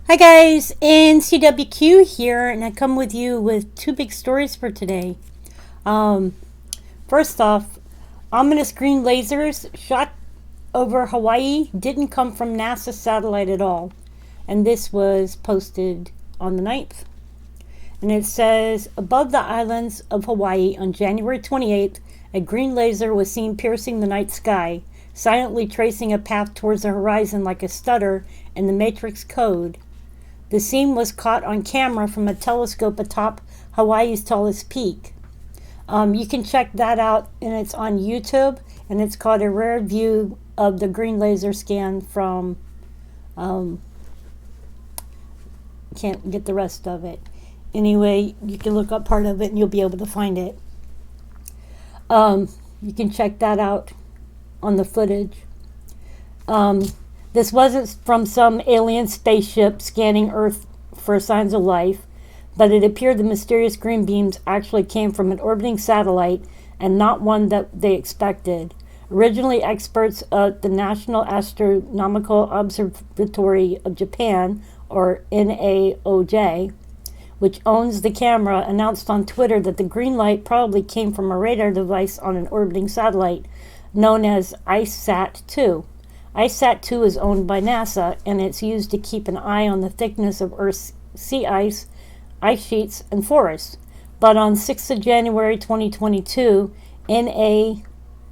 Hi guys, NCWQ here, and I come with you with two big stories for today. Um, First off, ominous green lasers shot over Hawaii didn't come from NASA satellite at all, and this was posted on the 9th. And it says, above the islands of Hawaii on January 28th, a green laser was seen piercing the night sky, silently tracing a path towards the horizon like a stutter in the Matrix code. The scene was caught on camera from a telescope atop Hawaii's tallest peak. You can check that out, and it's on YouTube, and it's called A Rare View of the Green Laser Scan from, can't get the rest of it. Anyway, you can look up part of it, and you'll be able to find it. You can check that out on the footage. This wasn't from some alien spaceship scanning Earth for signs of life, but it appeared the mysterious green beams actually came from an orbiting satellite and not one that they expected. Originally, experts at the National Astronomical Observatory of Japan, or NAOJ, which owns the camera, announced on Twitter that the green light probably came from a radar device on an orbiting satellite known as ICESat-2. ICESat-2 is owned by NASA, and it's used to keep an eye on the thickness of Earth's sea ice sheets, and forests. But on 6th of January 2022, NAOJ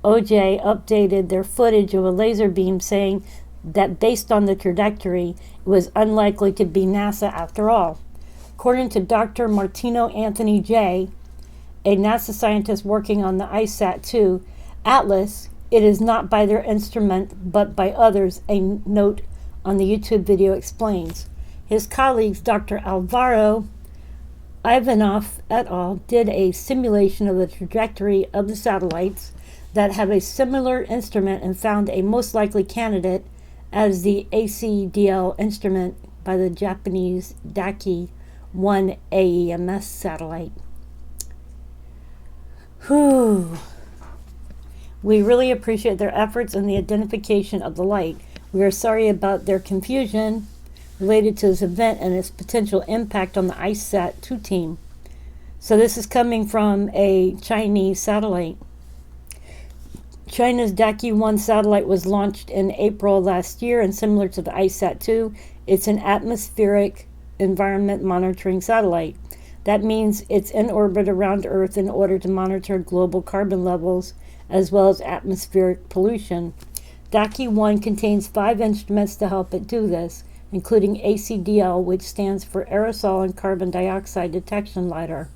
updated their footage of a laser beam, saying that based on the trajectory, it was unlikely to be NASA after all. According to Dr. Martino Anthony J., a NASA scientist working on the ICESat-2 Atlas, it is not by their instrument, but by others, a note on the YouTube video explains. His colleagues, Dr. Alvaro Ivanov et al., did a simulation of the trajectory of the satellites that have a similar instrument and found a most likely candidate as the ACDL instrument by the Japanese Daki 1 AEMS satellite. Whew. We really appreciate their efforts in the identification of the light. We are sorry about their confusion related to this event and its potential impact on the ICESat-2 team. So this is coming from a Chinese satellite. China's Daki 1 satellite was launched in April last year, and similar to the ICESat-2, it's an atmospheric environment monitoring satellite. That means it's in orbit around Earth in order to monitor global carbon levels as well as atmospheric pollution. Daki 1 contains 5 instruments to help it do this, including ACDL, which stands for Aerosol and Carbon Dioxide Detection LiDAR.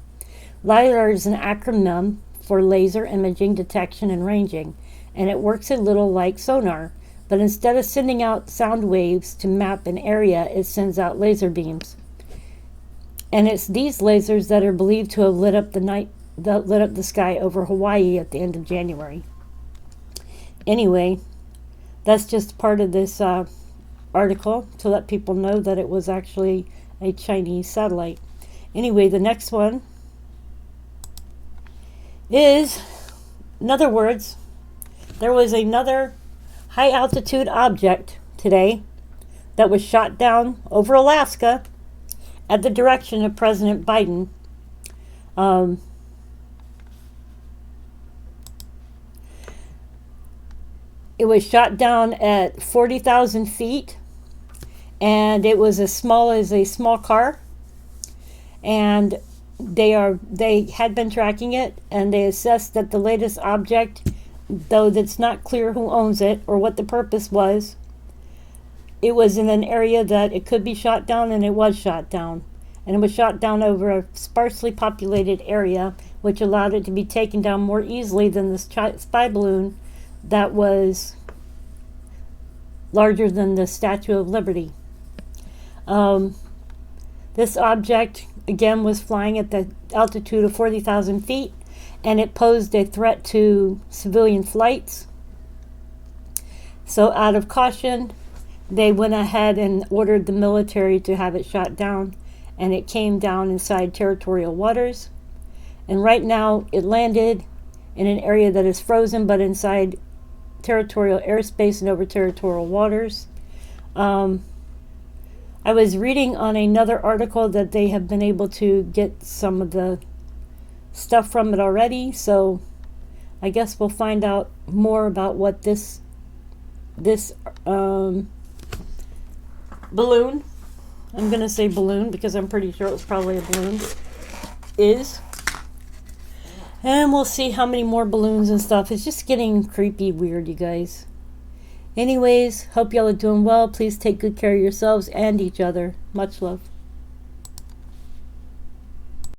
LiDAR is an acronym for Laser Imaging Detection and Ranging, and it works a little like sonar, but instead of sending out sound waves to map an area, it sends out laser beams. And it's these lasers that are believed to have lit up the sky over Hawaii at the end of January. Anyway, that's just part of this article to let people know that it was actually a Chinese satellite. Anyway, the next one is, in other words, there was another high altitude object today that was shot down over Alaska at the direction of President Biden. It was shot down at 40,000 feet, and it was as small as a small car. And they had been tracking it, and they assessed that the latest object, though it's not clear who owns it or what the purpose was, it was in an area that it could be shot down, and it was shot down. And it was shot down over a sparsely populated area, which allowed it to be taken down more easily than the spy balloon that was larger than the Statue of Liberty. This object, again, was flying at the altitude of 40,000 feet, and it posed a threat to civilian flights. So out of caution, they went ahead and ordered the military to have it shot down, and it came down inside territorial waters. And right now, it landed in an area that is frozen, but inside territorial airspace and over territorial waters. I was reading on another article that they have been able to get some of the stuff from it already, so I guess we'll find out more about what this balloon, I'm gonna say balloon because I'm pretty sure it was probably a balloon, is. And we'll see how many more balloons and stuff. It's just getting creepy weird, you guys. Anyways, hope y'all are doing well. Please take good care of yourselves and each other. Much love.